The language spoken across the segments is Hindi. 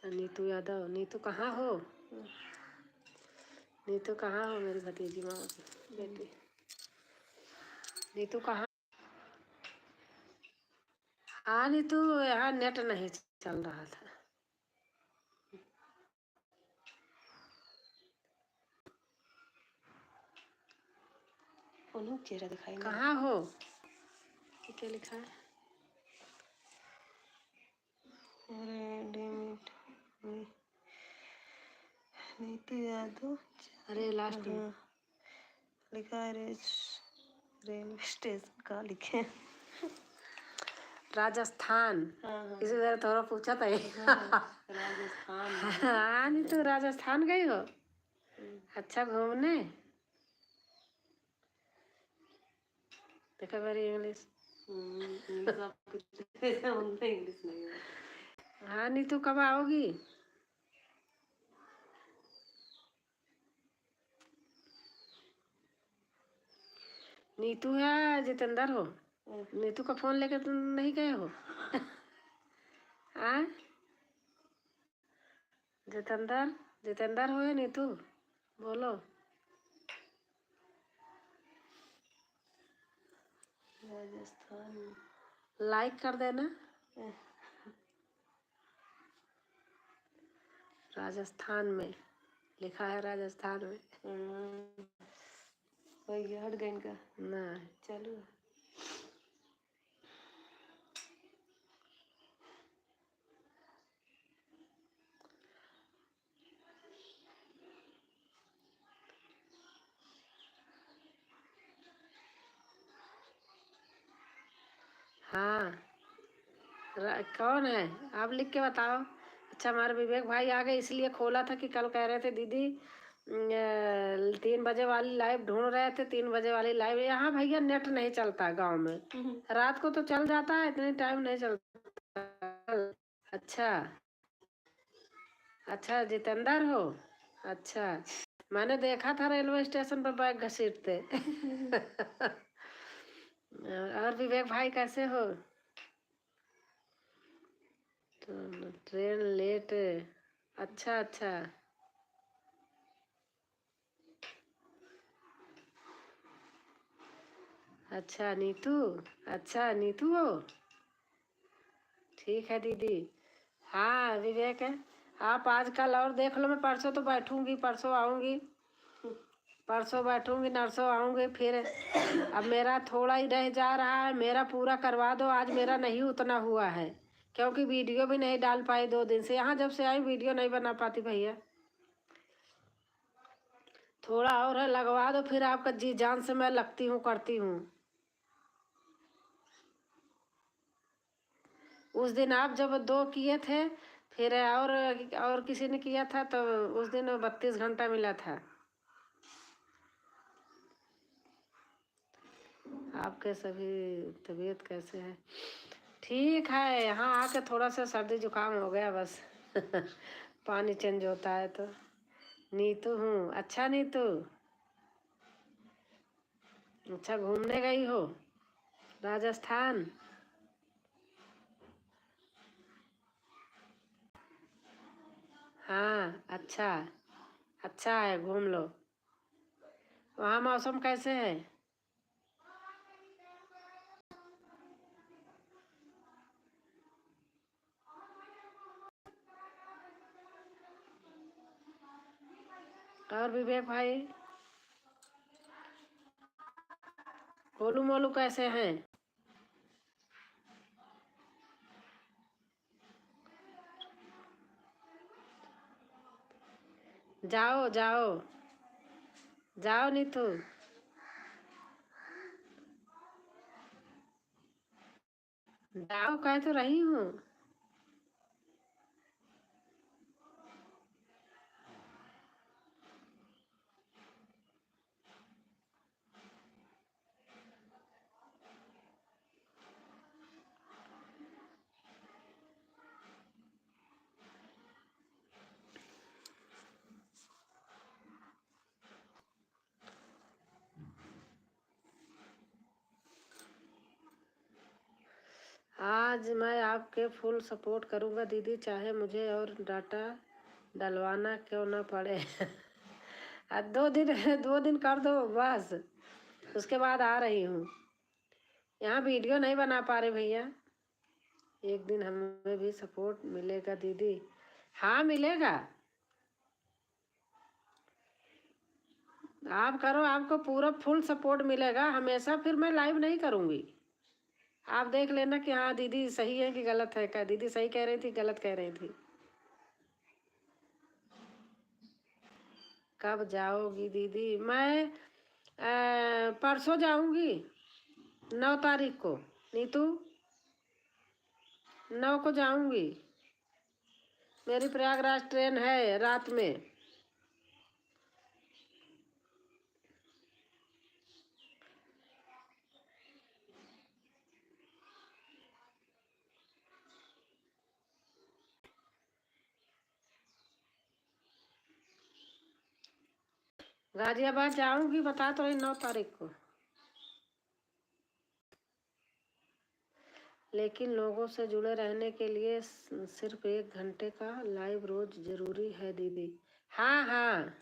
नीतू यादव। नीतू कहाँ हो? नीतू कहाँ हो मेरी भतीजी मामा की बेटी? नीतू कहाँ? हाँ नीतू, यहाँ नेट नहीं चल रहा था। उन्होंने चेहरा दिखाई। कहाँ हो? क्या लिखा है? नीतू यादव। अरे लास्ट में लिखा है रेलवे स्टेशन का लिखे। राजस्थान। हाँ। इसी तरह थोड़ा पूछा था। राजस्थान। हाँ नीतू राजस्थान गई हो? अच्छा घूमने। देखा मेरी इंग्लिश। इंग्लिश नहीं। हाँ नीतू कब आओगी? नीतू है जितेंद्र हो? नीतू का फोन लेकर तुम नहीं गए हो? हाँ जितेंद्र हो या नीतू? बोलो। राजस्थान। लाइक कर देना। राजस्थान में लिखा है, राजस्थान में। वही हट गई इनका। नहीं चलो। हाँ कौन है आप लिख के बताओ। अच्छा हमारे विवेक भाई आ गए, इसलिए खोला था कि कल कह रहे थे दीदी 3 बजे वाली लाइव ढूंढ रहे थे। 3 बजे वाली लाइव यहाँ भैया नेट नहीं चलता गांव में। रात को तो चल जाता है, इतने टाइम नहीं चलता। अच्छा जितेंद्र हो? अच्छा मैंने देखा था रेलवे स्टेशन पर बैग घसीटते। और विवेक भाई कैसे हो? तो ट्रेन लेट। अच्छा अच्छा नीतू। अच्छा नीतू हो? ठीक है दीदी। हाँ विवेक है। आप आजकल और देख लो, मैं परसों तो बैठूंगी, परसों आऊंगी, परसों बैठूंगी, नरसों आऊंगी फिर। अब मेरा थोड़ा ही रह जा रहा है, मेरा पूरा करवा दो। आज मेरा नहीं उतना हुआ है क्योंकि वीडियो भी नहीं डाल पाई 2 दिन से। यहाँ जब से आई वीडियो नहीं बना पाती भैया। थोड़ा और है, लगवा दो, फिर आपका जी जान से मैं लगती हूँ, करती हूँ। उस दिन आप जब 2 किए थे, फिर और किसी ने किया था तो उस दिन 32 घंटा मिला था। आपके सभी तबीयत कैसे है? ठीक है, यहाँ आके थोड़ा सा सर्दी जुकाम हो गया बस। पानी चेंज होता है तो। नीतू हूँ। अच्छा नीतू, अच्छा घूमने गई हो राजस्थान? हाँ अच्छा है, घूम लो। वहाँ मौसम कैसे है? और विवेक भाई, गोलू मोलू कैसे हैं? जाओ जाओ नीतू। जाओ, कह तो रही हूँ। आज मैं आपके फुल सपोर्ट करूँगा दीदी, चाहे मुझे और डाटा डलवाना क्यों ना पड़े। 2 दिन कर दो बस, उसके बाद आ रही हूँ। यहाँ वीडियो नहीं बना पा रहे भैया, एक दिन हमें भी सपोर्ट मिलेगा दीदी। हाँ मिलेगा, आप करो, आपको पूरा फुल सपोर्ट मिलेगा हमेशा। फिर मैं लाइव नहीं करूँगी, आप देख लेना कि हाँ दीदी सही है कि गलत है, क्या दीदी सही कह रही थी गलत कह रही थी। कब जाओगी दीदी? मैं परसों जाऊंगी, 9 तारीख को। नीतू 9 को जाऊंगी, मेरी प्रयागराज ट्रेन है रात में। गाजियाबाद जाऊंगी, बता तो रही 9 तारीख को। लेकिन लोगों से जुड़े रहने के लिए सिर्फ 1 घंटे का लाइव रोज जरूरी है दीदी। हाँ हाँ,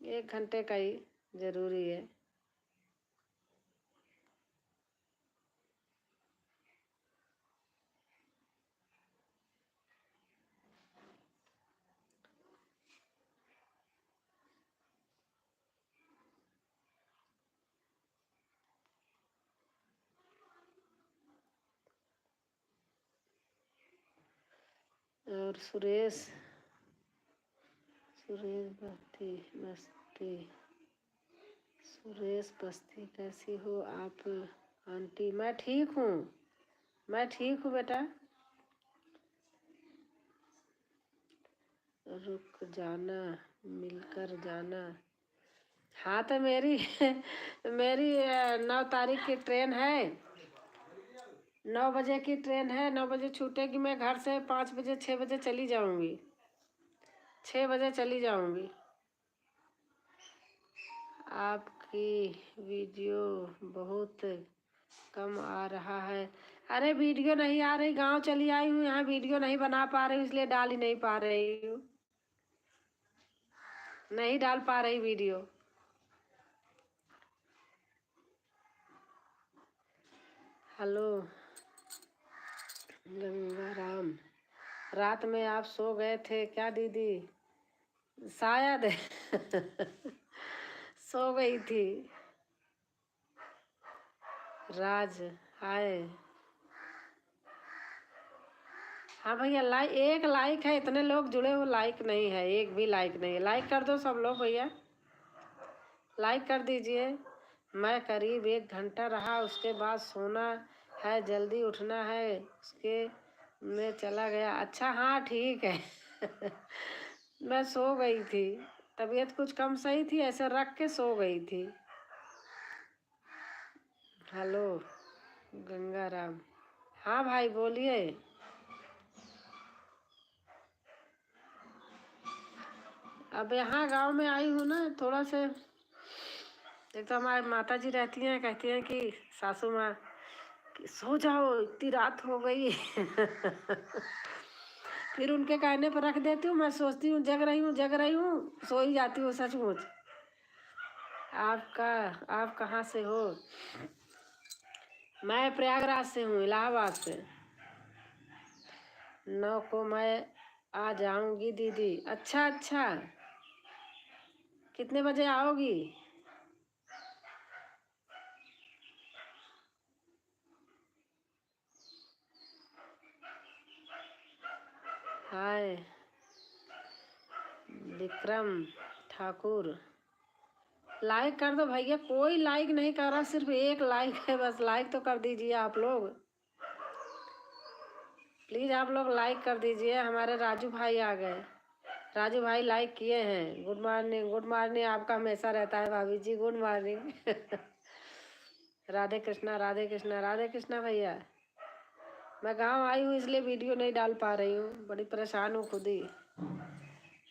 1 घंटे का ही जरूरी है। और सुरेश बस्ती कैसी हो आप आंटी? मैं ठीक हूँ, मैं ठीक हूँ बेटा। रुक जाना, मिलकर जाना। हाँ तो मेरी मेरी 9 तारीख की ट्रेन है, 9 बजे की ट्रेन है, 9 बजे छूटेगी। मैं घर से 5 बजे 6 बजे चली जाऊंगी, 6 बजे चली जाऊंगी। आपकी वीडियो बहुत कम आ रहा है। अरे वीडियो नहीं आ रही, गांव चली आई हूँ, यहाँ वीडियो नहीं बना पा रही हूँ, इसलिए डाल ही नहीं पा रही हूँ, नहीं डाल पा रही वीडियो। हेलो गंगाराम, रात में आप सो गए थे क्या दीदी? शायद सो गई थी। राज हाय। हाँ भैया, एक लाइक है, इतने लोग जुड़े हो, लाइक नहीं है, एक भी लाइक नहीं है। लाइक कर दो सब लोग भैया, लाइक कर दीजिए। मैं करीब 1 घंटा रहा, उसके बाद सोना है, जल्दी उठना है, उसके में चला गया। अच्छा हाँ ठीक है मैं सो गई थी, तबीयत कुछ कम सही थी, ऐसे रख के सो गई थी। हेलो गंगाराम, हाँ भाई बोलिए। अब यहाँ गांव में आई हूँ ना, थोड़ा से, एक तो हमारी माता जी रहती हैं, कहती हैं कि सासू माँ कि सो जाओ इतनी रात हो गई फिर उनके कहने पर रख देती हूँ। मैं सोचती हूँ जग रही हूँ, सो ही जाती हूँ सचमुच। आप कहाँ से हो? मैं प्रयागराज से हूँ, इलाहाबाद से। 9 को मैं आ जाऊंगी दीदी। अच्छा अच्छा, कितने बजे आओगी? हाय विक्रम ठाकुर, लाइक कर दो भैया। कोई लाइक नहीं कर रहा, सिर्फ 1 लाइक है बस, लाइक तो कर दीजिए आप लोग, प्लीज़ आप लोग लाइक कर दीजिए। हमारे राजू भाई आ गए, राजू भाई लाइक किए हैं। गुड मॉर्निंग, गुड मॉर्निंग आपका हमेशा रहता है भाभी जी, गुड मॉर्निंग राधे कृष्णा राधे कृष्णा राधे कृष्णा भैया। मैं गांव आई हूँ इसलिए वीडियो नहीं डाल पा रही हूँ, बड़ी परेशान हूँ खुद ही।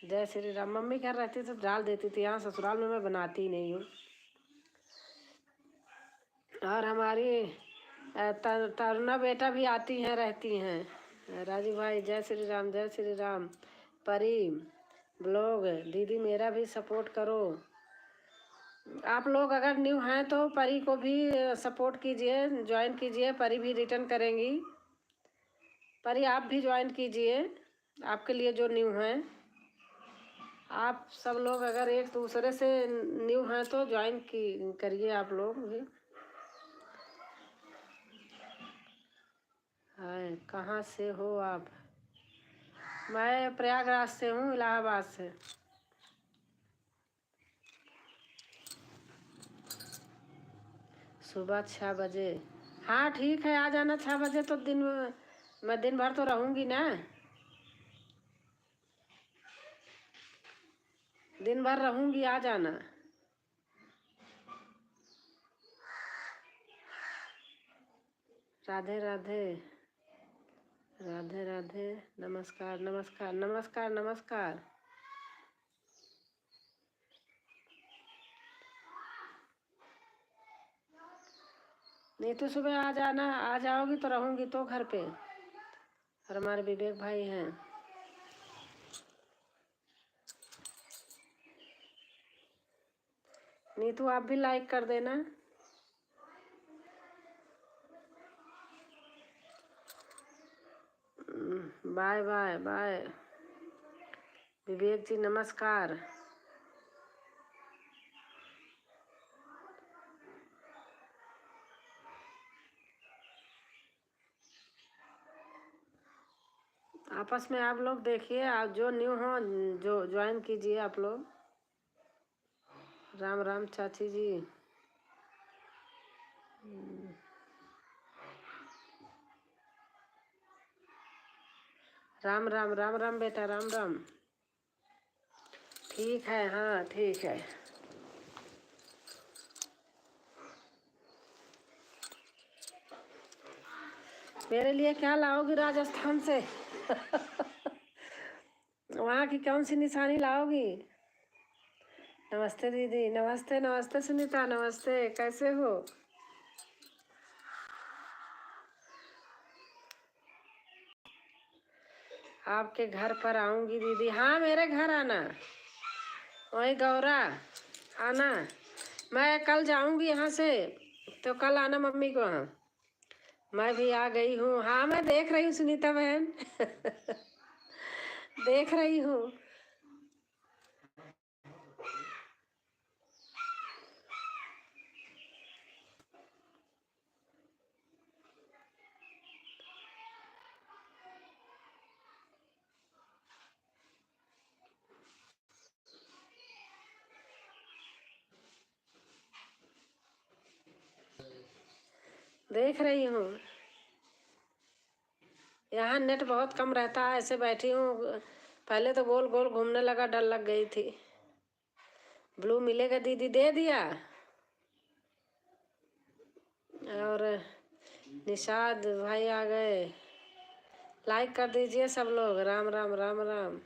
जय श्री राम। मम्मी घर रहती तो डाल देती थी, यहाँ ससुराल में मैं बनाती ही नहीं हूँ। और हमारी तरुणा बेटा भी आती हैं रहती हैं। राजू भाई जय श्री राम, जय श्री राम। परी ब्लॉग दीदी मेरा भी सपोर्ट करो। आप लोग अगर न्यू हैं तो परी को भी सपोर्ट कीजिए, ज्वाइन कीजिए। परी भी रिटर्न करेंगी। परी आप भी ज्वाइन कीजिए, आपके लिए जो न्यू हैं। आप सब लोग अगर एक दूसरे से न्यू हैं तो ज्वाइन करिए आप लोग भी। हाय कहाँ से हो आप? मैं प्रयागराज से हूँ, इलाहाबाद से। सुबह 6 बजे। हाँ ठीक है, आ जाना 6 बजे। तो मैं दिन भर तो रहूँगी ना, दिन भर रहूँगी, आ जाना। राधे राधे, राधे राधे। नमस्कार नमस्कार नमस्कार नमस्कार। नहीं तो सुबह आ जाना, आ जाओगी तो रहूँगी तो घर पे। और हमारे विवेक भाई हैं। नीतू आप भी लाइक कर देना। Bye bye bye. Vivek ji नमस्कार। आपस में आप लोग देखिए, आप जो न्यू हो जो ज्वाइन कीजिए आप लोग। राम राम चाची जी। राम राम राम राम बेटा, राम राम। ठीक है, हाँ ठीक है। मेरे लिए क्या लाओगी राजस्थान से? वहाँ की कौन सी निशानी लाओगी? नमस्ते दीदी, नमस्ते नमस्ते सुनीता, नमस्ते। कैसे हो? आपके घर पर आऊंगी दीदी। हाँ मेरे घर आना, वही गौरा आना। मैं कल जाऊंगी यहाँ से, तो कल आना मम्मी को वहाँ। मैं भी आ गई हूँ। हाँ मैं देख रही हूँ सुनीता बहन। देख रही हूँ। देख रही हूँ। यहाँ नेट बहुत कम रहता है, ऐसे बैठी हूँ। पहले तो गोल गोल घूमने लगा, डर लग गई थी। ब्लू मिलेगा दीदी, दे दिया। और निषाद भाई आ गए। लाइक कर दीजिए सब लोग। राम राम राम राम।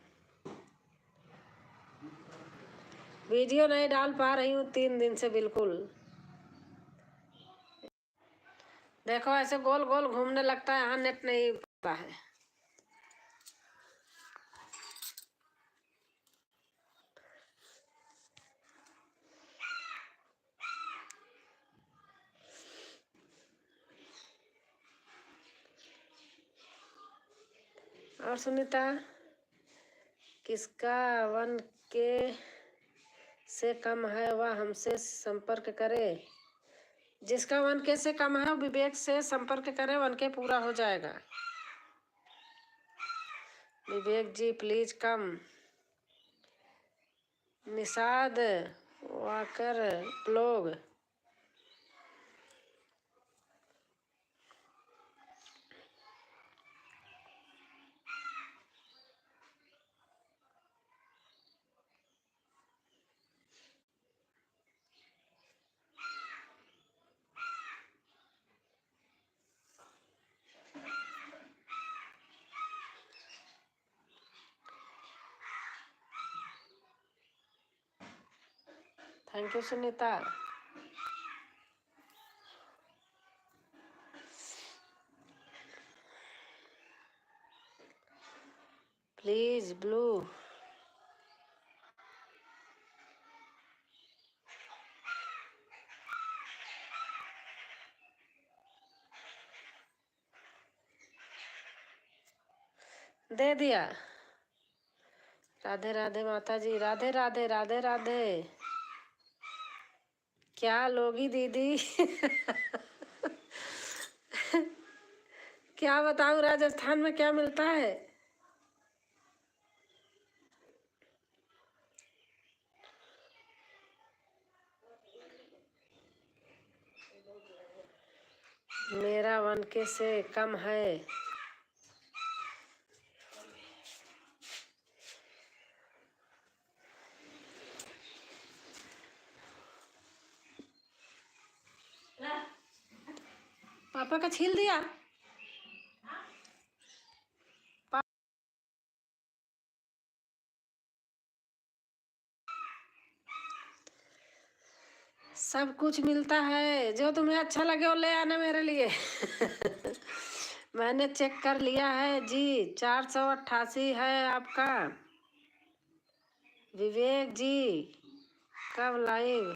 वीडियो नहीं डाल पा रही हूँ 3 दिन से बिल्कुल। देखो ऐसे गोल गोल घूमने लगता है, यहाँ नेट नहीं पता है। और सुनीता, किसका 1K से कम है वह हमसे संपर्क करे। जिसका 1K से कम है विवेक से संपर्क करे, 1K पूरा हो जाएगा। Vivek ji please come. निषाद वाकर blog. Thank you Sunita. Please blue. दे दिया। राधे राधे माता जी, राधे राधे राधे राधे। क्या लोगी दीदी? क्या बताऊं, राजस्थान में क्या मिलता है? मेरा 1K से कम है। पापा का छील दिया। सब कुछ मिलता है, जो तुम्हें अच्छा लगे वो ले आना मेरे लिए। मैंने चेक कर लिया है जी, 488 है आपका। विवेक जी कब लाइव?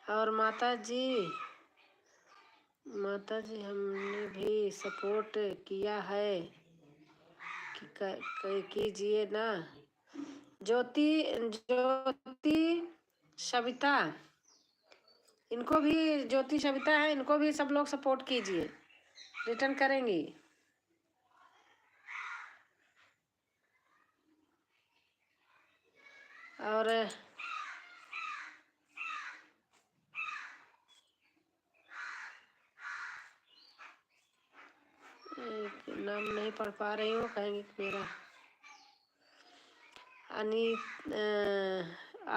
और माता जी हमने भी सपोर्ट किया है कि कीजिए ना। ज्योति सविता, इनको भी, ज्योति सविता है, इनको भी सब लोग सपोर्ट कीजिए, रिटर्न करेंगी। और नाम नहीं पढ़ पा रही हूँ, कहेंगे मेरा।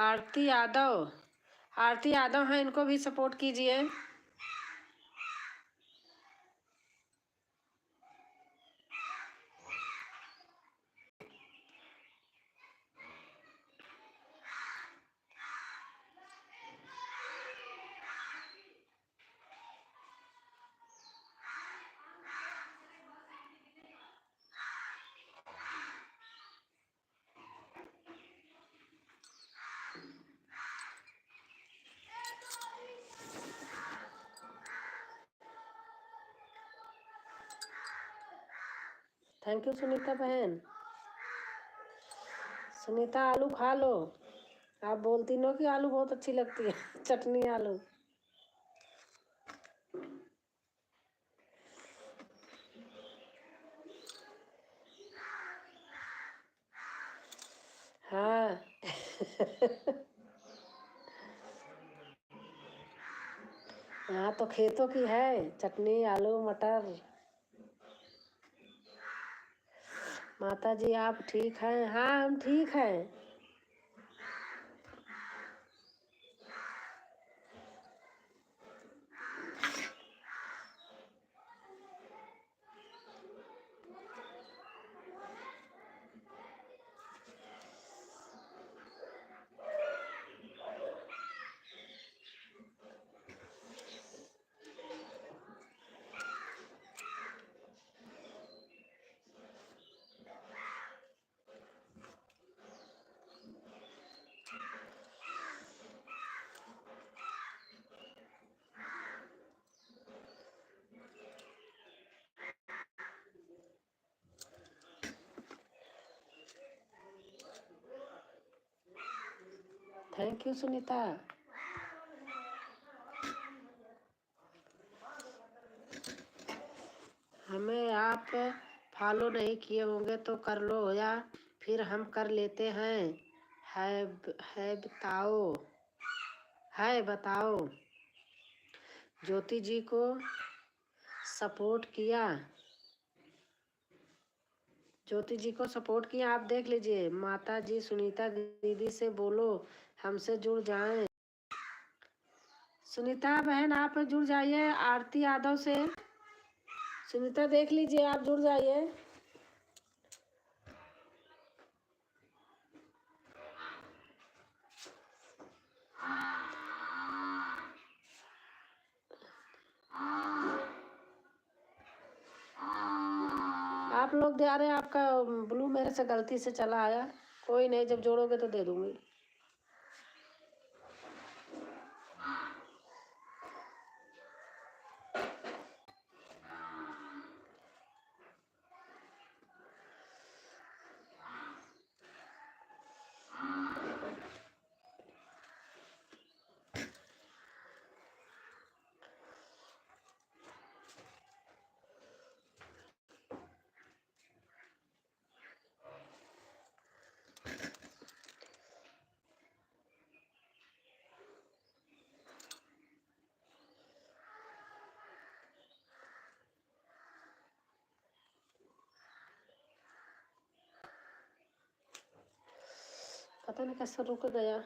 आरती यादव हैं, इनको भी सपोर्ट कीजिए। थैंक यू सुनीता बहन। सुनीता आलू खा लो, आप बोलती नो कि आलू बहुत अच्छी लगती है। चटनी आलू। हाँ। हाँ तो खेतों की है चटनी, आलू मटर। माता जी आप ठीक हैं? हाँ हम ठीक हैं। Thank you Sunita. हमें आप फॉलो नहीं किए होंगे तो कर लो, या फिर हम कर लेते हैं। है बताओ। ज्योति जी को सपोर्ट किया, आप देख लीजिए। माता जी सुनीता दीदी से बोलो हमसे जुड़ जाएं। सुनीता बहन आप जुड़ जाइए आरती यादव से। सुनीता देख लीजिए, आप जुड़ जाइए। आप लोग दे रहे हैं, आपका ब्लू मेरे से गलती से चला आया, कोई नहीं, जब जोड़ोगे तो दे दूंगी। पता नहीं कैसे रुक गया।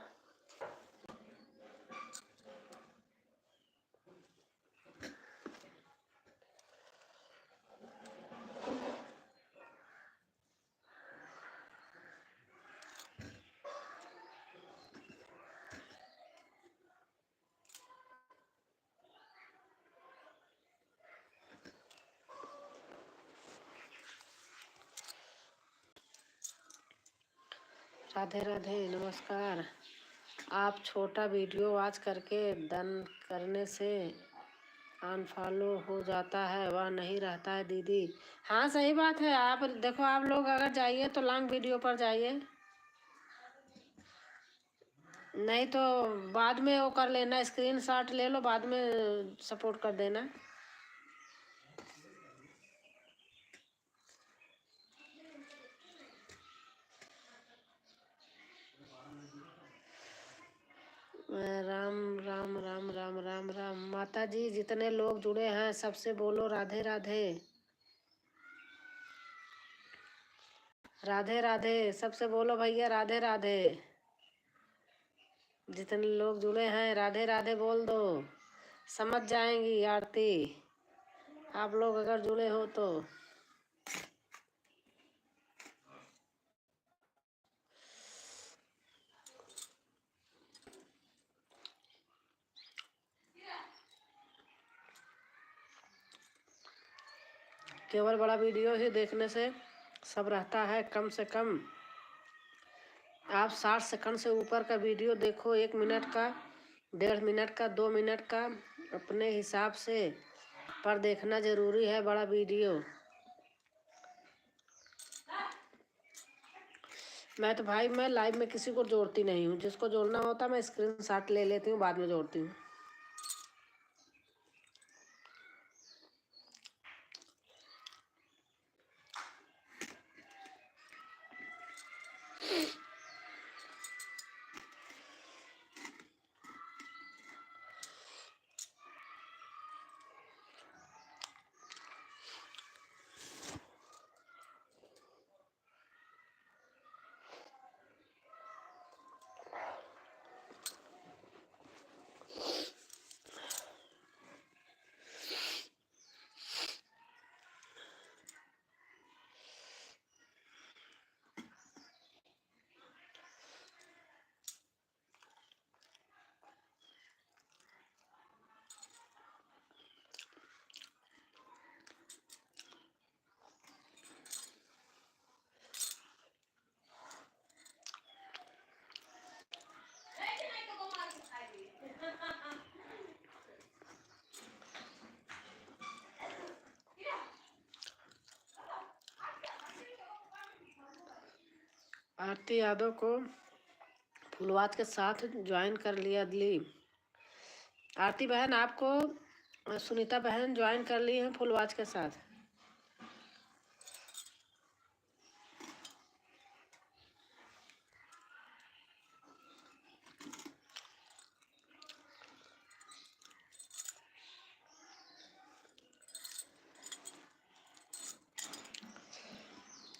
राधे राधे, नमस्कार। आप छोटा वीडियो वॉच करके डन करने से अनफॉलो हो जाता है, वह नहीं रहता है दीदी। हाँ सही बात है। आप देखो, आप लोग अगर जाइए तो लॉन्ग वीडियो पर जाइए, नहीं तो बाद में वो कर लेना, स्क्रीनशॉट ले लो, बाद में सपोर्ट कर देना। राम राम राम राम राम राम। माता जी, जितने लोग जुड़े हैं सबसे बोलो राधे राधे। राधे राधे, सबसे बोलो भैया राधे राधे। जितने लोग जुड़े हैं राधे राधे बोल दो, समझ जाएंगी आरती, आप लोग अगर जुड़े हो तो। केवल बड़ा वीडियो ही देखने से सब रहता है, कम से कम आप 60 सेकंड से ऊपर का वीडियो देखो, 1 मिनट का, 1.5 मिनट का, 2 मिनट का, अपने हिसाब से पर देखना जरूरी है बड़ा वीडियो। मैं तो भाई, मैं लाइव में किसी को जोड़ती नहीं हूँ, जिसको जोड़ना होता मैं स्क्रीनशॉट ले लेती हूँ, बाद में जोड़ती हूँ। आरती यादव को फुलवात के साथ ज्वाइन कर लिया ली। आरती बहन, आपको सुनीता बहन ज्वाइन कर ली है फुलवाच के साथ।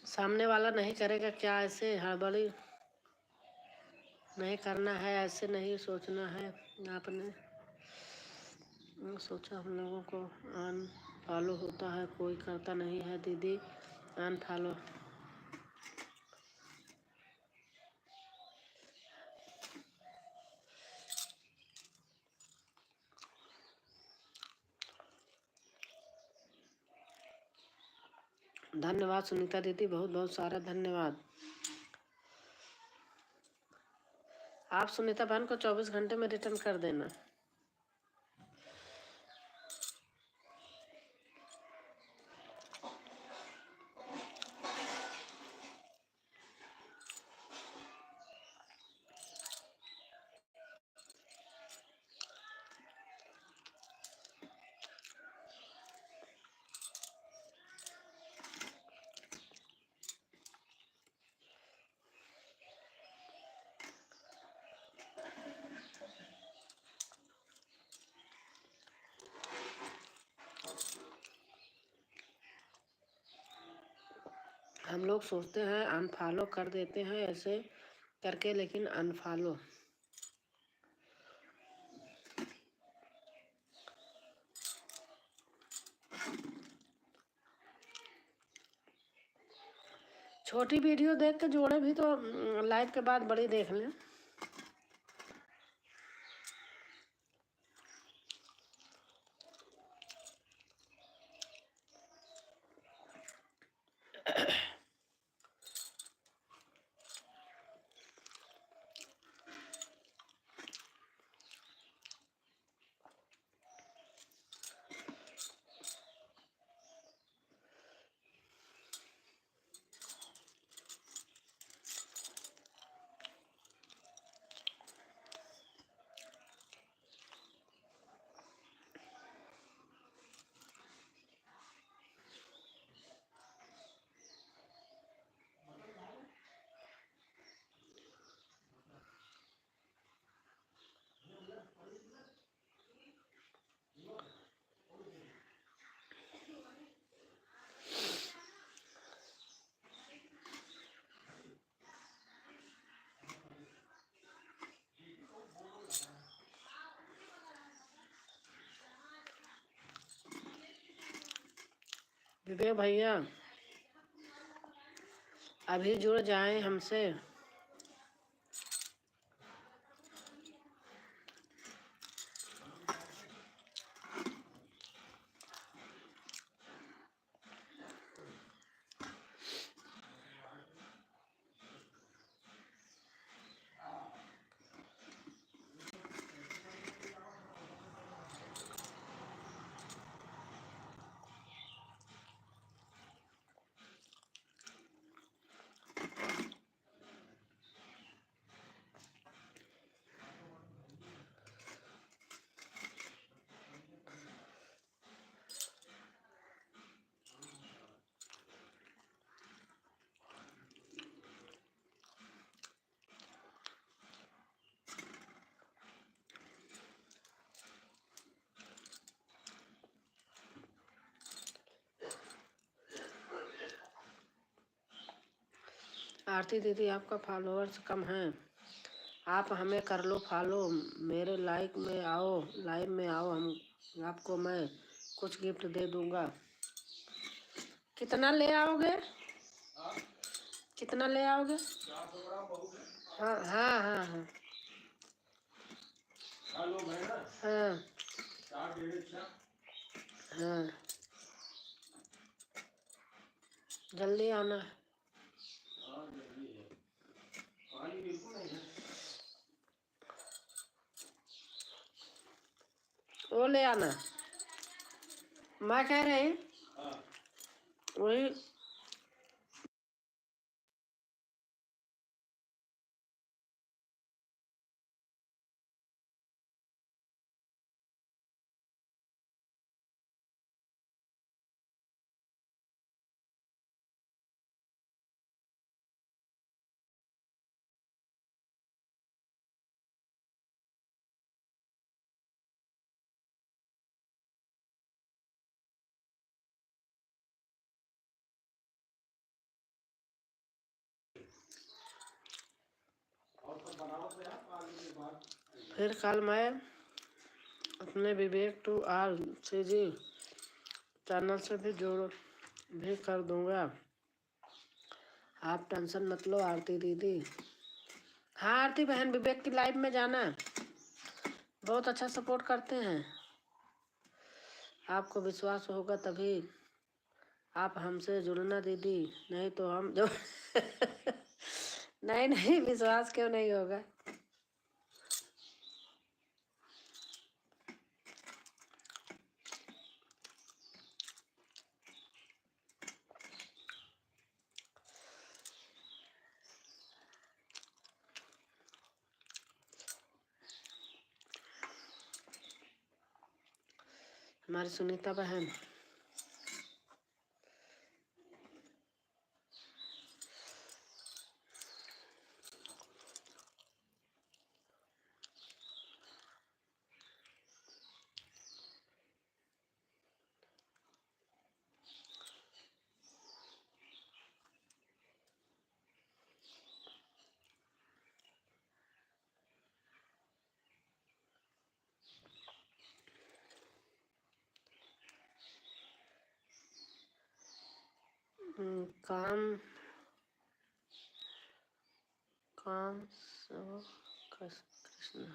सामने वाला नहीं करेगा क्या? ऐसे हड़बड़ी नहीं करना है, ऐसे नहीं सोचना है। आपने सोचा हम लोगों को अनफॉलो होता है, कोई करता नहीं है दीदी अनफॉलो। धन्यवाद सुनीता दीदी, बहुत बहुत सारा धन्यवाद। आप सुनीता बहन को 24 घंटे में रिटर्न कर देना। हम लोग सोचते हैं अनफॉलो कर देते हैं ऐसे करके, लेकिन अनफॉलो छोटी वीडियो देख के जोड़े भी तो लाइव के बाद बड़ी देख लें। विवेक भैया अभी जुड़ जाएं हमसे। आरती दीदी आपका फॉलोअर्स कम है, आप हमें कर लो फॉलो, मेरे लाइव में आओ, हम आपको मैं कुछ गिफ्ट दे दूंगा। कितना ले आओगे? कितना ले आओगे? हाँ हाँ हाँ हाँ हाँ हाँ, जल्दी आना। वो ले आना, मैं कह रही वही फिर कल मैं अपने Vivek two R C G channel से भी जोड़ भी कर दूंगा, आप टेंशन मत लो आरती दीदी। हाँ आरती बहन, विवेक की लाइव में जाना, बहुत अच्छा सपोर्ट करते हैं, आपको विश्वास होगा तभी आप हमसे जुड़ना दीदी, नहीं तो हम जो नहीं नहीं, विश्वास क्यों नहीं होगा। हमारी सुनीता बहन, काम काम सो कृष्ण।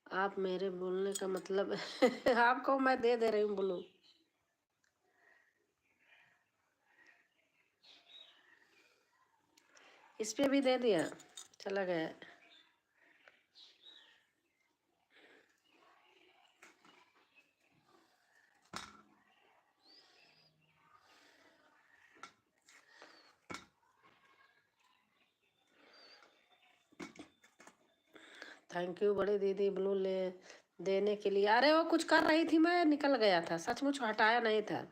आप मेरे बोलने का मतलब आपको मैं दे रही हूँ ब्लू। इस पे भी दे दिया, चला गया। थैंक यू बड़ी दीदी ब्लू ले देने के लिए। अरे वो कुछ कर रही थी, मैं निकल गया था, सचमुच हटाया नहीं था।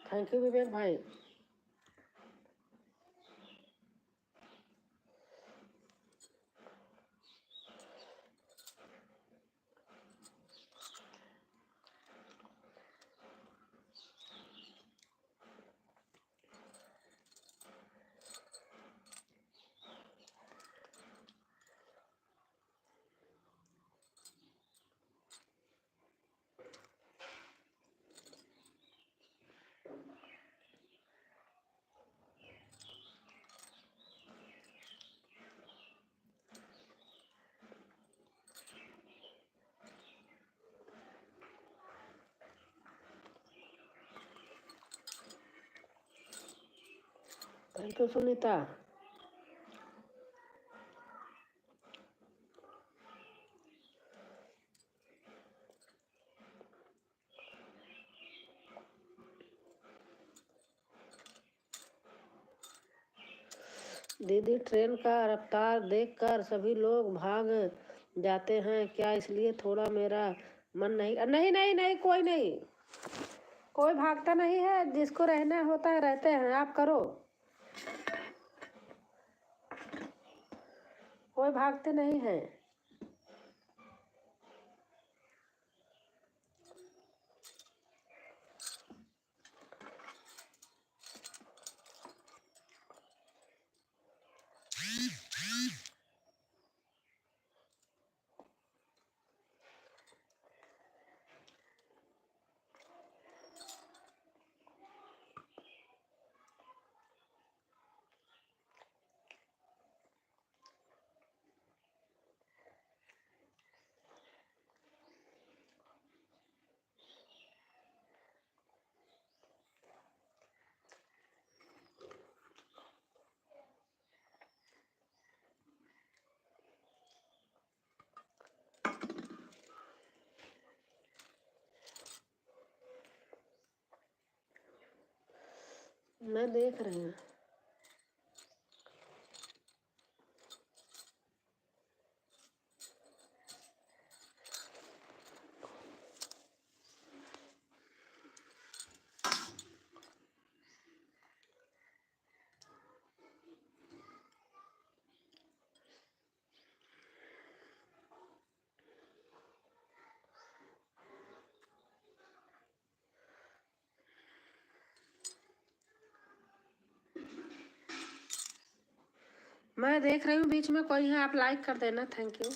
थैंक यू विवेक भाई। Thank you Sunita. दीदी ट्रेन का रफ्तार देखकर सभी लोग भाग जाते हैं क्या, इसलिए थोड़ा मेरा मन नहीं। नहीं नहीं नहीं, कोई नहीं, कोई भागता नहीं है, जिसको रहना होता है रहते हैं। आप करो, कोई भागते नहीं है। मैं देख रही हूँ। मैं देख रही हूँ, बीच में कोई है, आप लाइक कर देना। Thank you.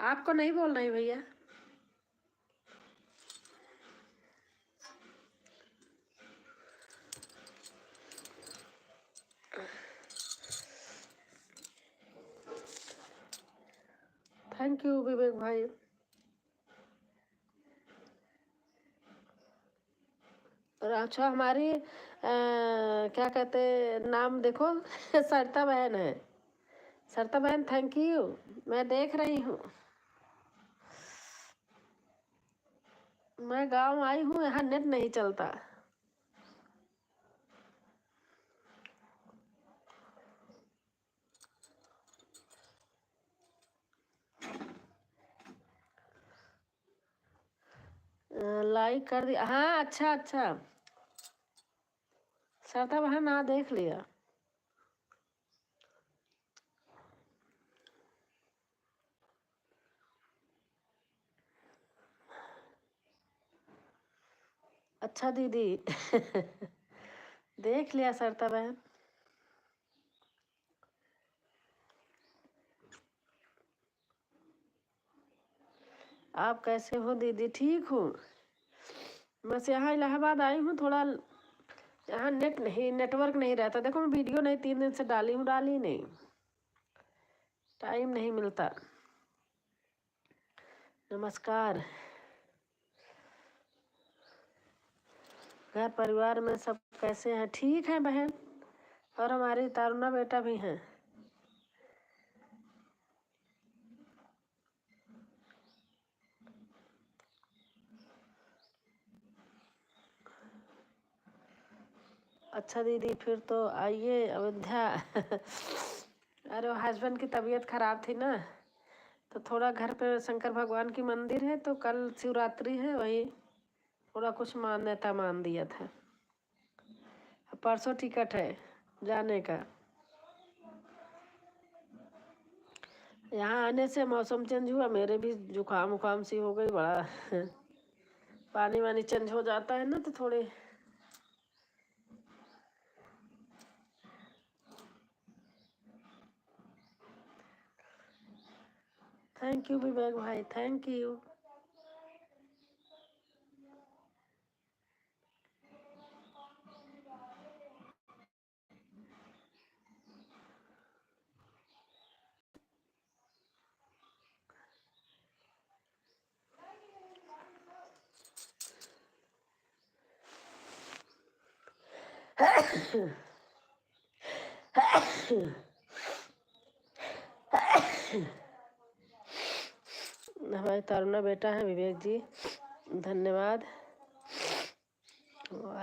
आपको नहीं बोलना है भैया। थैंक यू विवेक भाई। और अच्छा, हमारी क्या कहते नाम देखो सरिता बहन है। सरिता बहन थैंक यू, मैं देख रही हूँ। मैं गांव आई हूँ, यहाँ नेट नहीं चलता। लाइक कर दिया, हाँ। अच्छा अच्छा, सरिता बहन, हाँ देख लिया। अच्छा दीदी देख लिया सरिता बहन। आप कैसे हो दीदी? ठीक हूँ। बस यहाँ इलाहाबाद आई हूँ, थोड़ा यहाँ नेटवर्क नहीं रहता। देखो मैं वीडियो नहीं 3 दिन से डाली हूँ, डाली नहीं, टाइम नहीं मिलता। नमस्कार। घर परिवार में सब कैसे हैं? ठीक है बहन, और हमारी तारुना बेटा भी हैं। अच्छा दीदी, फिर तो आइए अयोध्या अरे हस्बैंड की तबीयत खराब थी ना, तो थोड़ा घर पे शंकर भगवान की मंदिर है, तो कल शिवरात्रि है, वही थोड़ा कुछ मान्यता मान दिया था। परसों टिकट है जाने का। यहाँ आने से मौसम चेंज हुआ, मेरे भी जुकाम उकाम सी हो गई बड़ा पानी वानी चेंज हो जाता है ना, तो थोड़े। थैंक यू विवेक भाई, थैंक यू। हमारी तारुना बेटा है विवेक जी, धन्यवाद।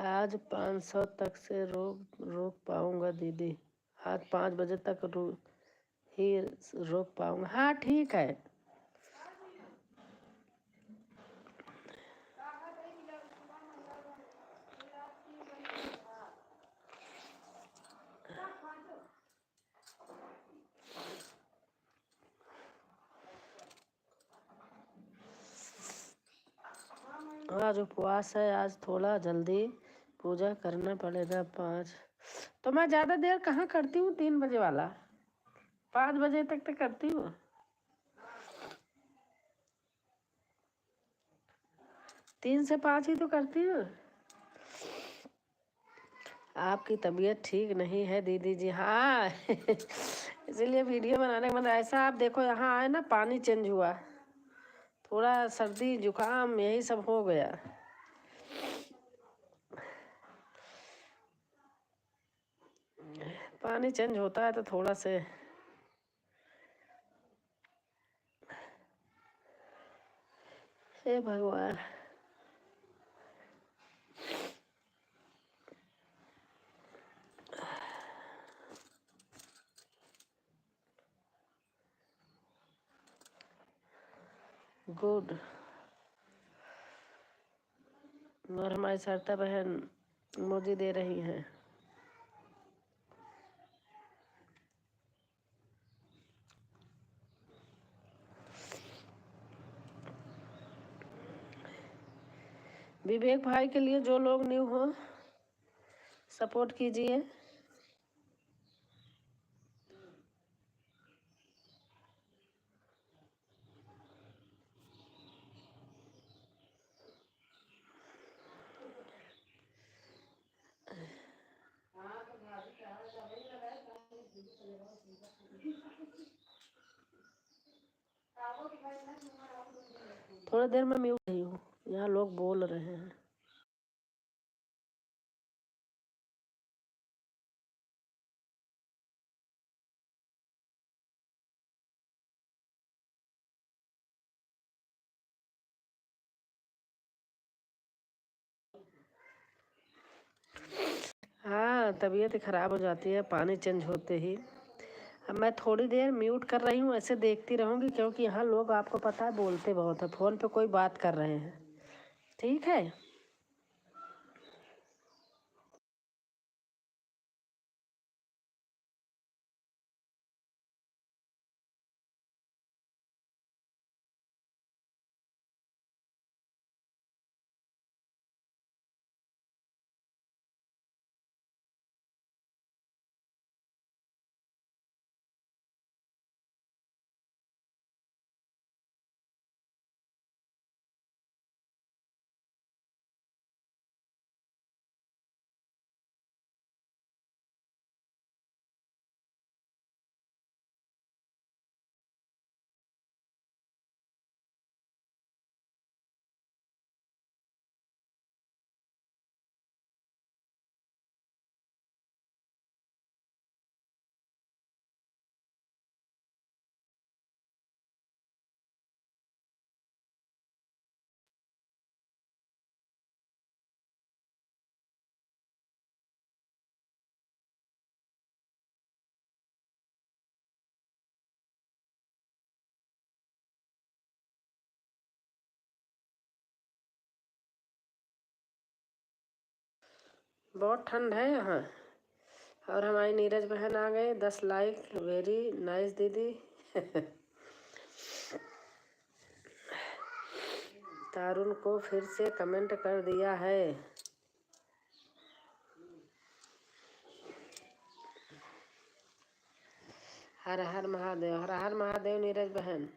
आज 500 तक से रोक पाऊंगा दीदी, आज 5 बजे तक ही रोक पाऊंगा। हाँ ठीक है। आज उपवास है, आज थोड़ा जल्दी पूजा करना पड़ेगा। 5 तो मैं ज़्यादा देर कहाँ करती हूँ, 3 बजे वाला, 5 बजे तक तो करती हूँ। 3 से 5 ही तो करती हूँ। आपकी तबीयत ठीक नहीं है दीदी जी? हाँ इसीलिए वीडियो बनाने का मतलब ऐसा। आप देखो यहाँ आए ना, पानी चेंज हुआ, थोड़ा सर्दी जुकाम यही सब हो गया। पानी चेंज होता है तो थोड़ा से। हे भगवान। गुड। और हमारी सरता बहन इमोजी दे रही हैं। विवेक भाई के लिए जो लोग न्यू हो सपोर्ट कीजिए। थोड़ी देर में म्यूट नहीं हूँ, यहाँ लोग बोल रहे हैं। हाँ, तबीयत खराब हो जाती है पानी चेंज होते ही। अब मैं थोड़ी देर म्यूट कर रही हूँ, ऐसे देखती रहूँगी क्योंकि यहाँ लोग आपको पता है बोलते बहुत है, फ़ोन पे कोई बात कर रहे हैं। ठीक है। बहुत ठंड है यहाँ। और हमारी नीरज बहन आ गए, 10 लाइक, वेरी नाइस दीदी। तारुण को फिर से कमेंट कर दिया है। हर हर महादेव, हर हर महादेव नीरज बहन।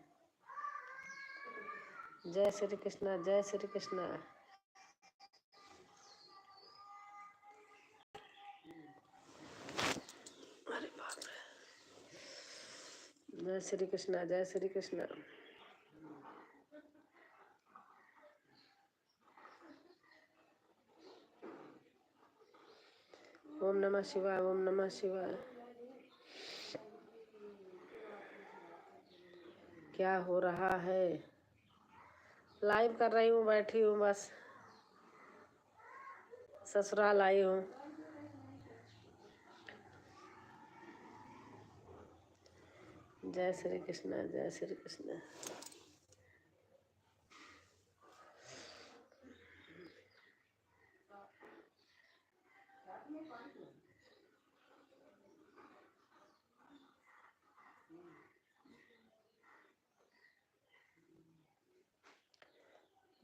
जय श्री कृष्णा, जय श्री कृष्णा। अरे बाप रे। जय श्री कृष्णा, जय श्री कृष्णा। ओम नमः शिवाय, ओम नमः शिवाय। क्या हो रहा है? लाइव कर रही हूँ, बैठी हूँ बस, ससुराल आई हूँ। जय श्री कृष्णा, जय श्री कृष्णा।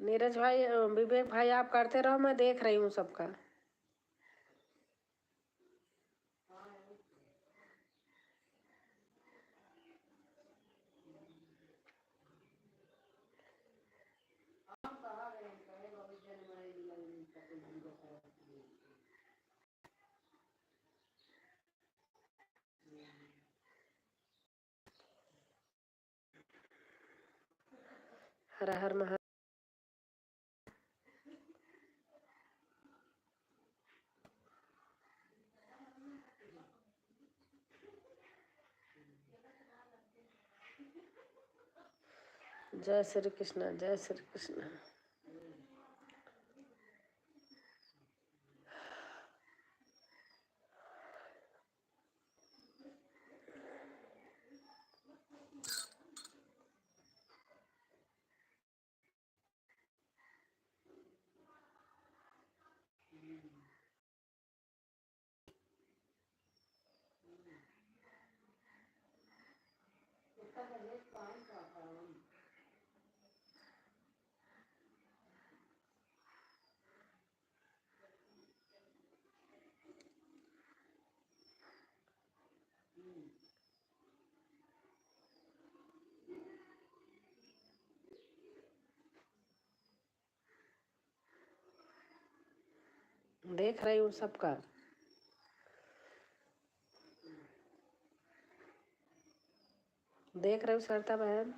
नीरज भाई, विवेक भाई आप करते रहो, मैं देख रही हूँ सबका। हर हर महादेव। जय श्री कृष्णा, जय श्री कृष्णा। देख रही हूँ सबका। देख रही हूँ सरिता बहन।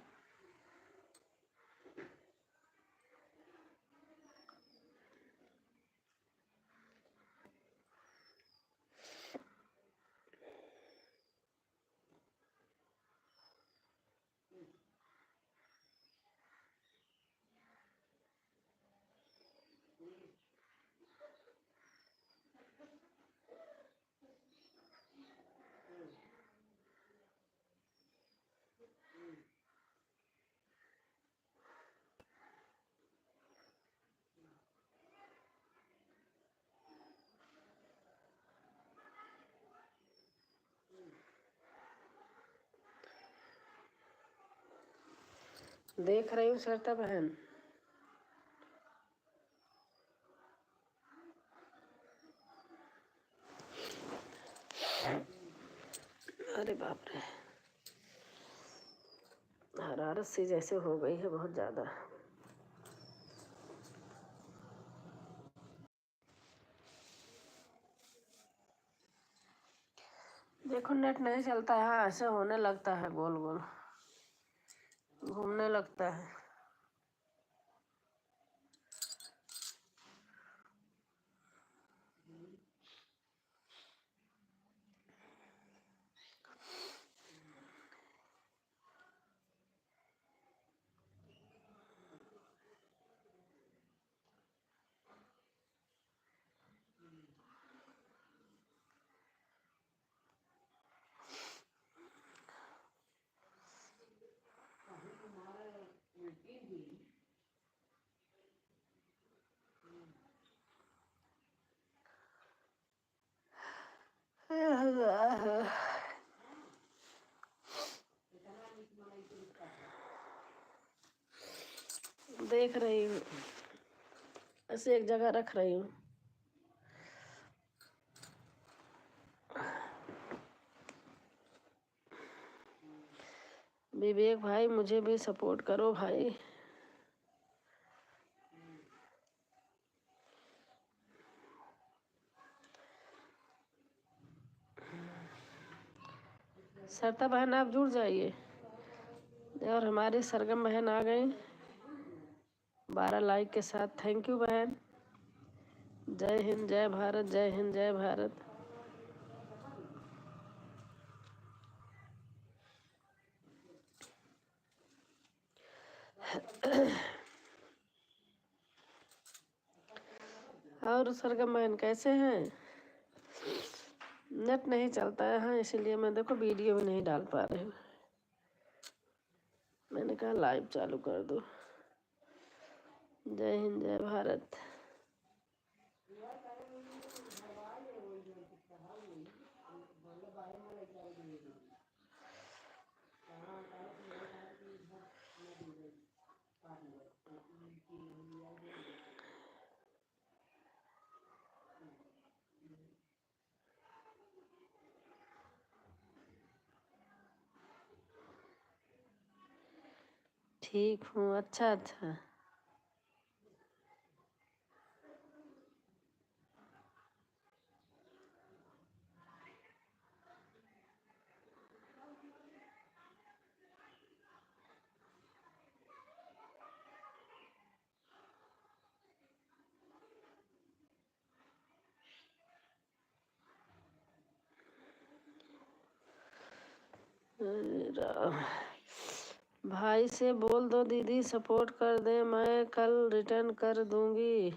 देख रही हूँ सरिता बहन। अरे बाप रे, हरारत सी जैसे हो गई है बहुत ज्यादा। देखो नेट नहीं चलता है, ऐसे होने लगता है, गोल गोल घूमने लगता है। देख रही हूँ, ऐसे एक जगह रख रही हूँ। विवेक भाई मुझे भी सपोर्ट करो भाई। सरिता बहन आप जुड़ जाइए। और हमारी सरगम बहन आ गई 12 लाइक के साथ। थैंक यू बहन। जय हिंद जय भारत, जय हिंद जय भारत। और सरगम बहन कैसे हैं? नेट नहीं चलता है हाँ, इसीलिए मैं देखो वीडियो भी नहीं डाल पा रही हूँ। मैंने कहा लाइव चालू कर दो। जय हिंद जय भारत। ठीक हूँ। अच्छा अच्छा। अरे राम। भाई से बोल दो दीदी सपोर्ट कर दे, मैं कल रिटर्न कर दूंगी।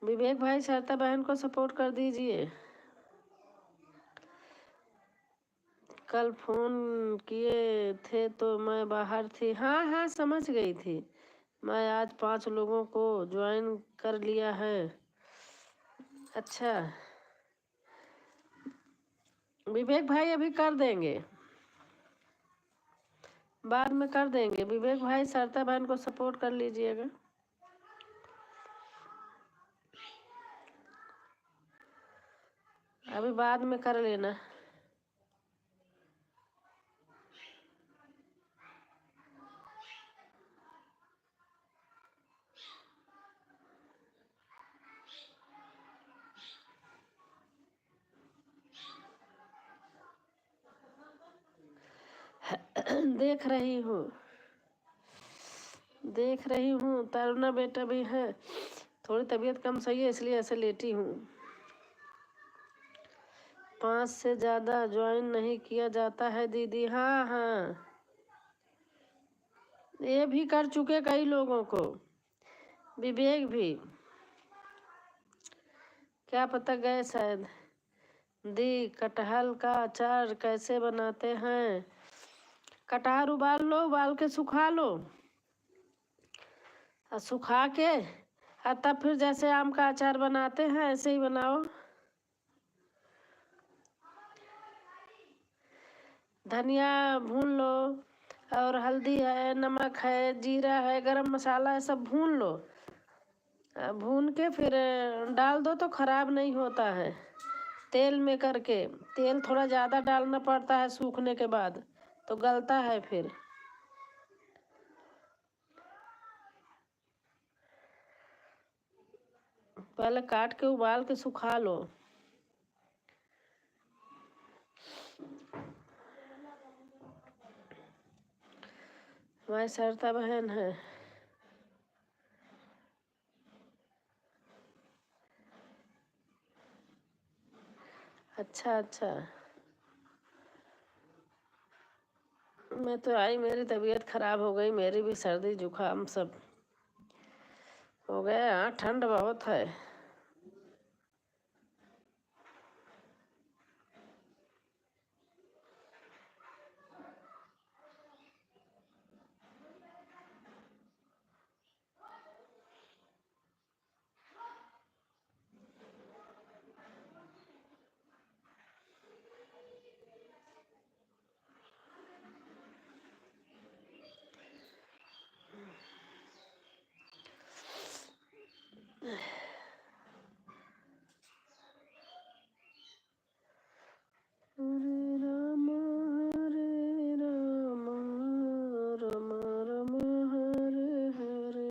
विवेक भाई सरिता बहन को सपोर्ट कर दीजिए। कल फोन किए थे तो मैं बाहर थी। हाँ हाँ समझ गई थी मैं। आज 5 लोगों को ज्वाइन कर लिया है। अच्छा विवेक भाई अभी कर देंगे। बाद में कर देंगे। विवेक भाई सरता बहन को सपोर्ट कर लीजिएगा। अभी बाद में कर लेना। देख रही हूँ तरुणा बेटा भी है, थोड़ी तबीयत कम सही है इसलिए ऐसे लेटी हूँ। 5 से ज़्यादा ज्वाइन नहीं किया जाता है दीदी। हाँ हाँ, ये भी कर चुके कई लोगों को, विवेक भी, क्या पता गए शायद। दी कटहल का अचार कैसे बनाते हैं? कटहल उबाल लो, उबाल के सुखा लो, और सुखा के और तब फिर जैसे आम का अचार बनाते हैं ऐसे ही बनाओ। धनिया भून लो, और हल्दी है, नमक है, जीरा है, गरम मसाला है, सब भून लो। भून के फिर डाल दो तो खराब नहीं होता है। तेल में करके, तेल थोड़ा ज़्यादा डालना पड़ता है सूखने के बाद, तो गलता है फिर। पहले काट के उबाल के सुखा लो। हमारी सरता बहन है। अच्छा, मैं तो आई, मेरी तबीयत खराब हो गई, मेरी भी सर्दी जुकाम सब हो गया। यहाँ ठंड बहुत है। हरे राम राम राम हरे हरे।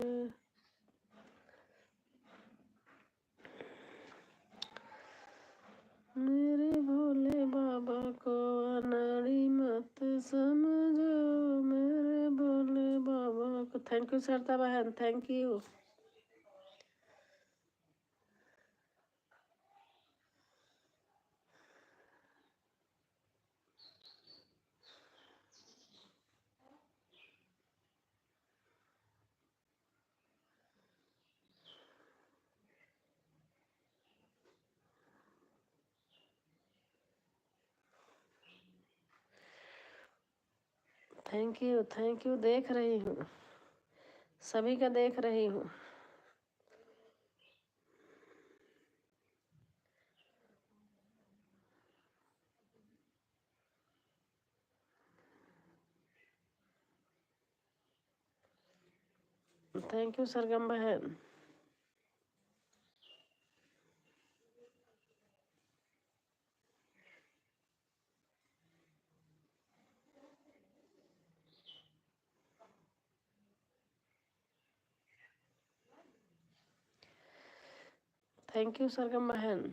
मेरे भोले बाबा को अनाड़ी मत समझो, मेरे भोले बाबा को। थैंक यू सरता बहन, थैंक यू। थैंक यू, देख रही हूँ, सभी का देख रही हूँ। थैंक यू सरगम बहन। थैंक यू सरगम बहन।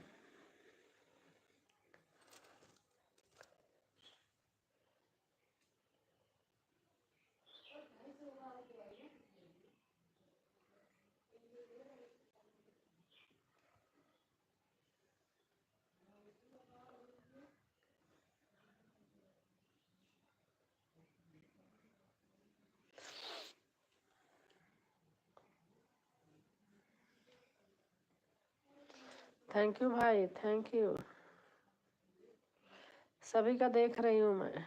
थैंक यू भाई, थैंक यू, सभी का देख रही हूँ मैं।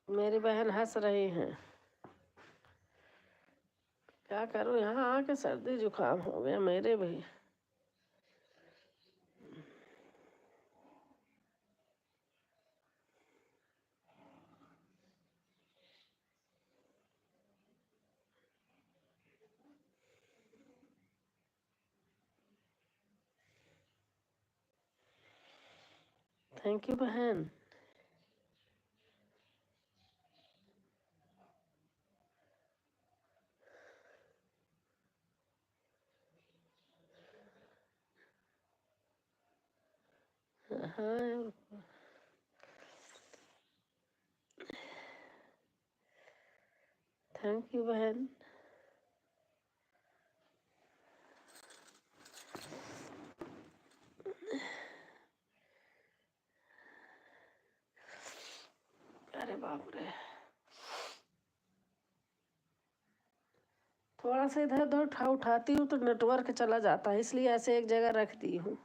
मेरी बहन हंस रही हैं। क्या करूँ, यहाँ आके सर्दी जुकाम हो गया मेरे भी। थैंक यू बहन। हाँ, थैंक यू बहन। अरे बाप रे, थोड़ा सा इधर उधर उठाती हूँ तो नेटवर्क चला जाता है, इसलिए ऐसे एक जगह रख दी हूँ।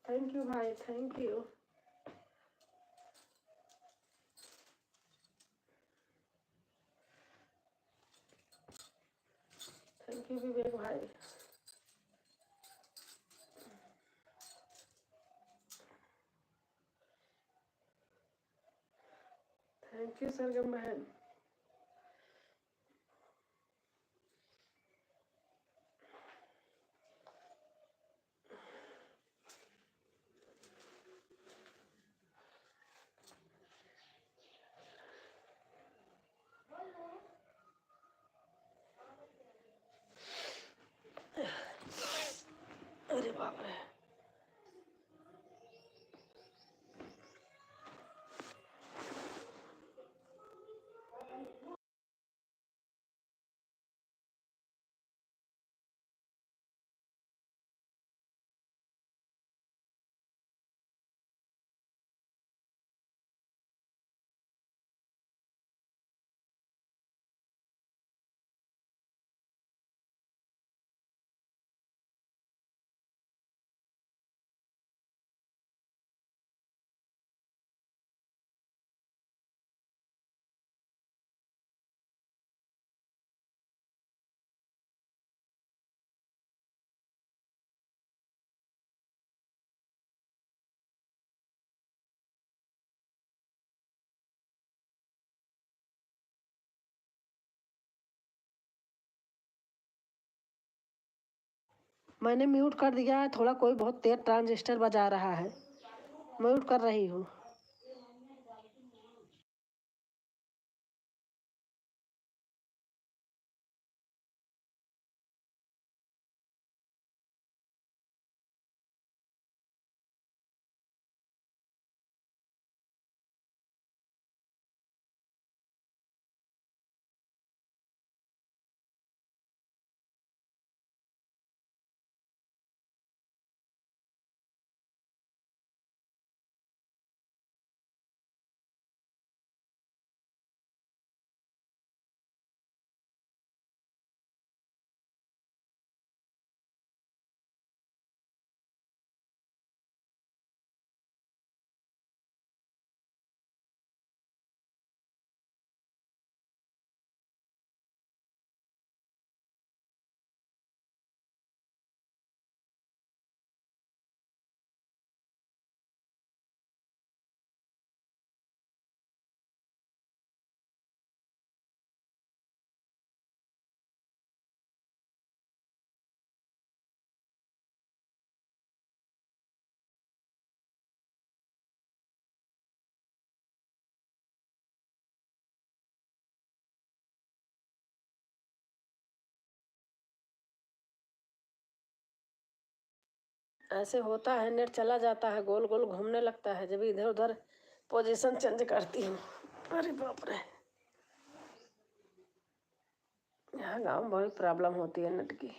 थैंक यू भाई, थैंक यू। थैंक यू विवेक भाई। थैंक यू सरगम बहन। अरे बाप रे, मैंने म्यूट कर दिया है, थोड़ा कोई बहुत तेज ट्रांजिस्टर बजा रहा है, म्यूट कर रही हूँ। ऐसे होता है, नेट चला जाता है, गोल गोल घूमने लगता है जब इधर उधर पोजीशन चेंज करती हूँ। अरे बाप रे, यहाँ गाँव में बड़ी प्रॉब्लम होती है नेट की।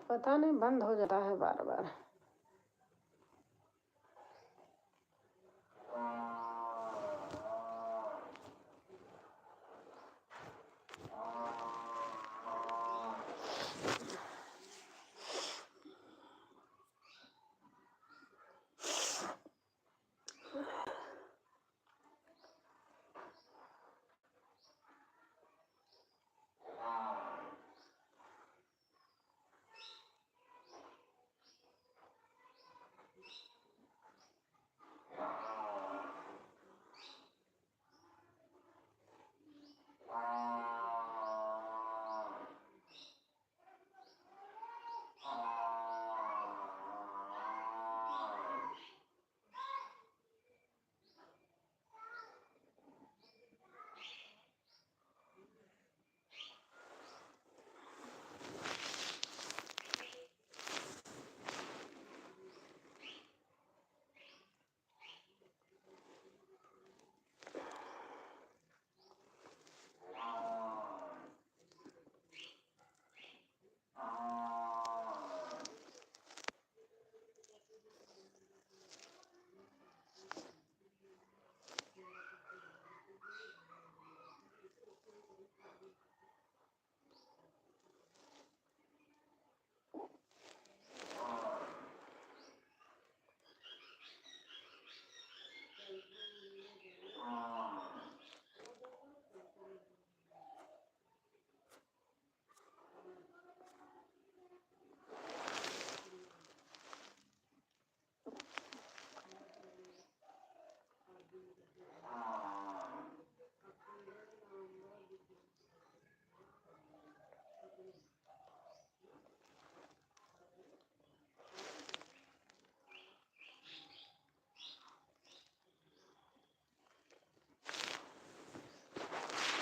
पता नहीं बंद हो जाता है बार बार।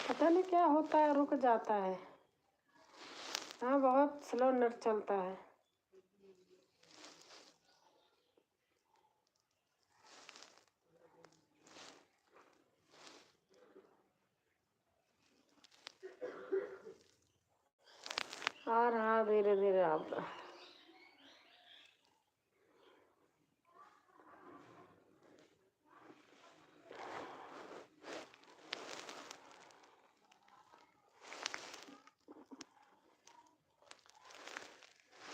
पता नहीं क्या होता है, रुक जाता है। हाँ, बहुत स्लो नेट चलता है। आ रहा धीरे धीरे अब।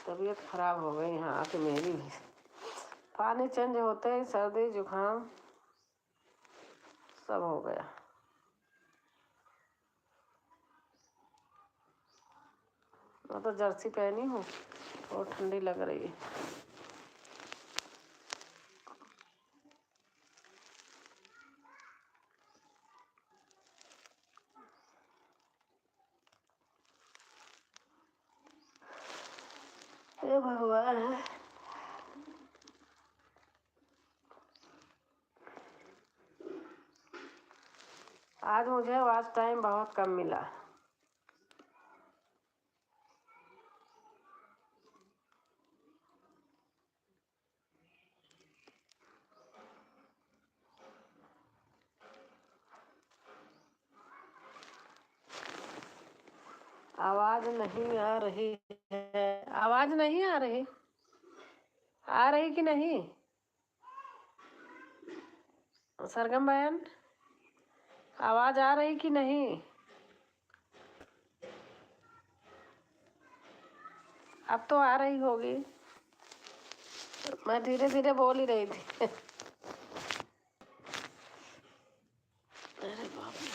तबीयत खराब हो गई यहाँ आके मेरी भी। पानी चेंज होते ही सर्दी जुकाम सब हो गया। मैं तो जर्सी पहनी हूँ और ठंडी लग रही है। हे भगवान, आज मुझे वॉच टाइम बहुत कम मिला। आवाज नहीं आ रही है। आवाज नहीं आ रही। आ रही कि नहीं सरगम बहन? आवाज आ रही कि नहीं? अब तो आ रही होगी। मैं धीरे धीरे बोल ही रही थी। अरे बाप रे।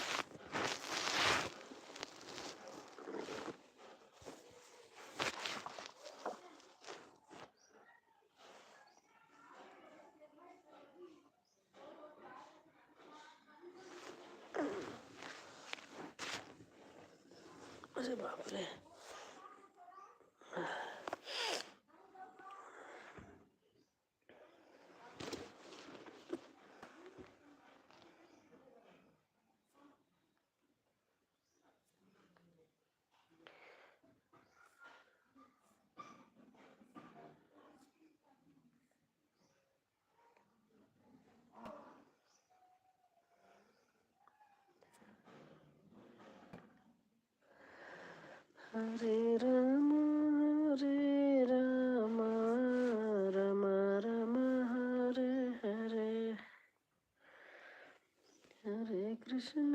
अरे बाप रे। हरे राम राम राम हरे हरे, हरे कृष्ण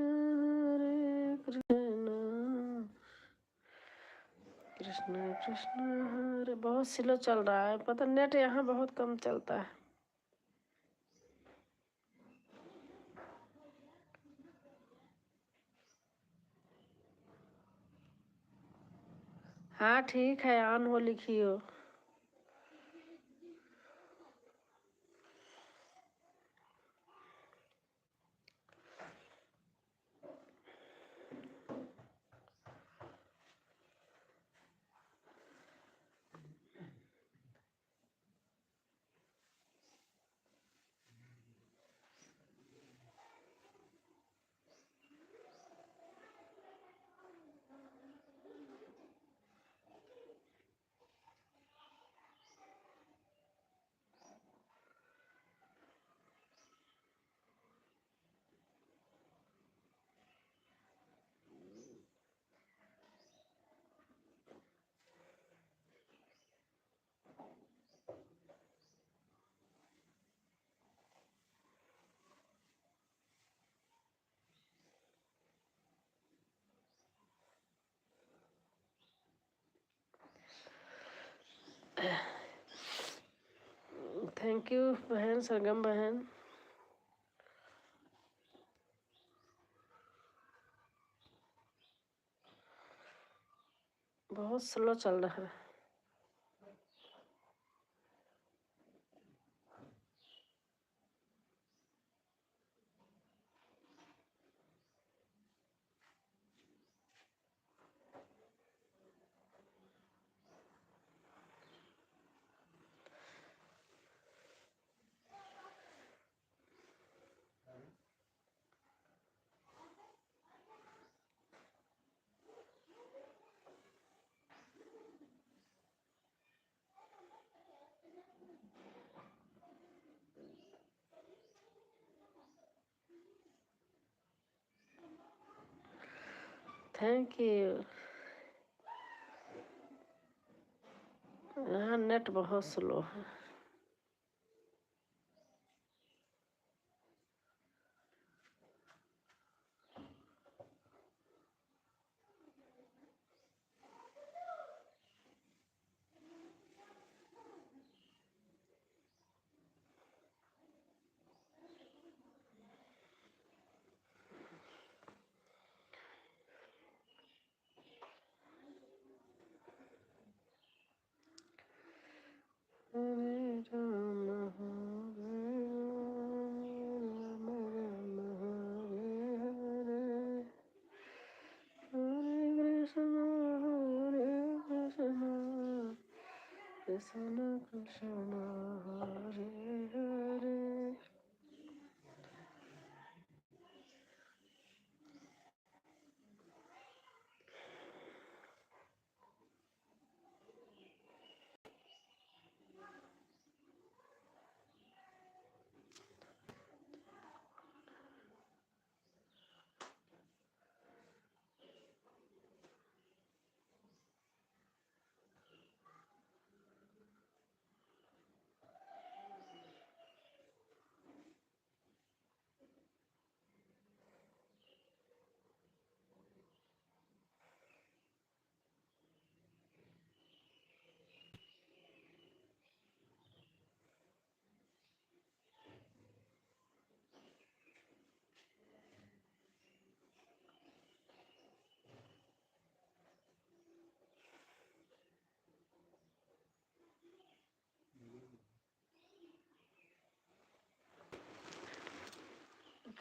कृष्ण कृष्ण हरे। बहुत स्लो चल रहा है, पता नेट यहाँ बहुत कम चलता है। हाँ ठीक है, ऑन हो लिखी हो। थैंक यू बहन, सरगम बहन। बहुत स्लो चल रहा है। Thank you. यहाँ नेट बहुत स्लो है। हरे राम राम हरे हरे, हरे कृष्ण कृष्ण कृष्ण हरे हरे।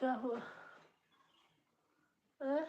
क्या हुआ? हैं?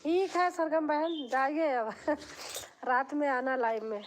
ठीक है सरगम बहन, जाइए अब रात में आना लाइव में।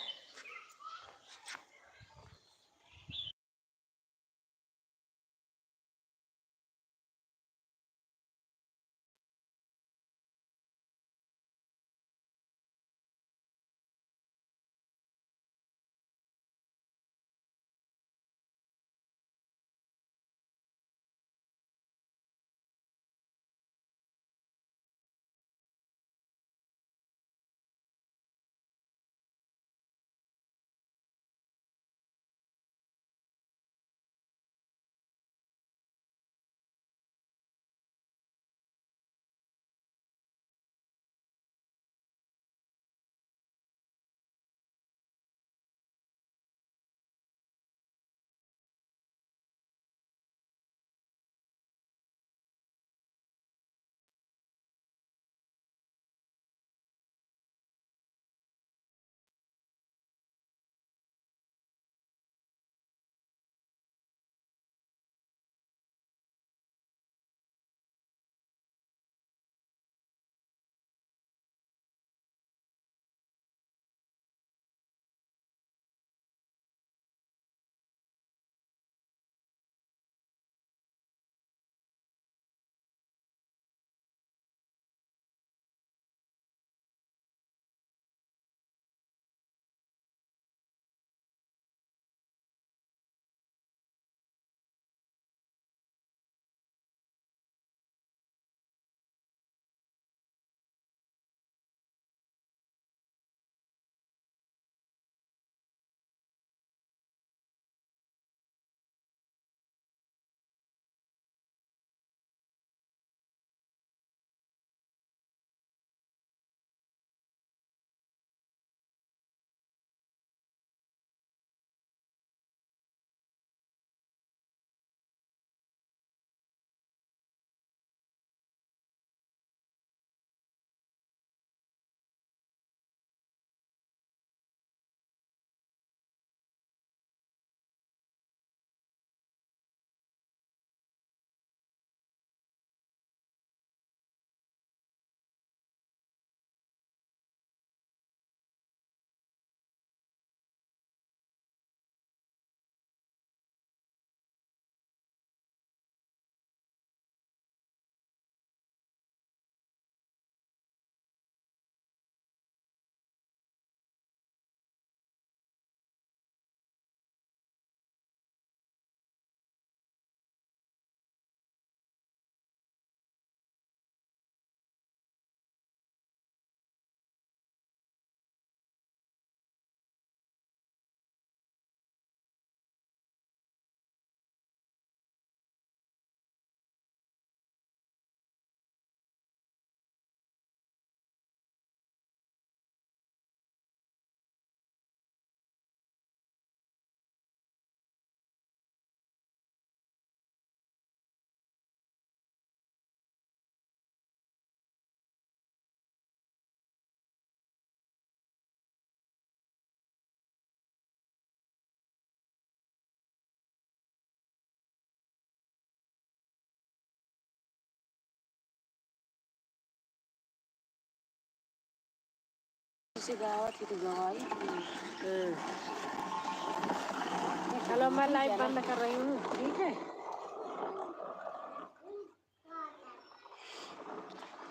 चलो मैं लाइव बंद कर रही हूँ, ठीक है।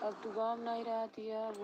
अब तो गाँव नहीं रहती है वो।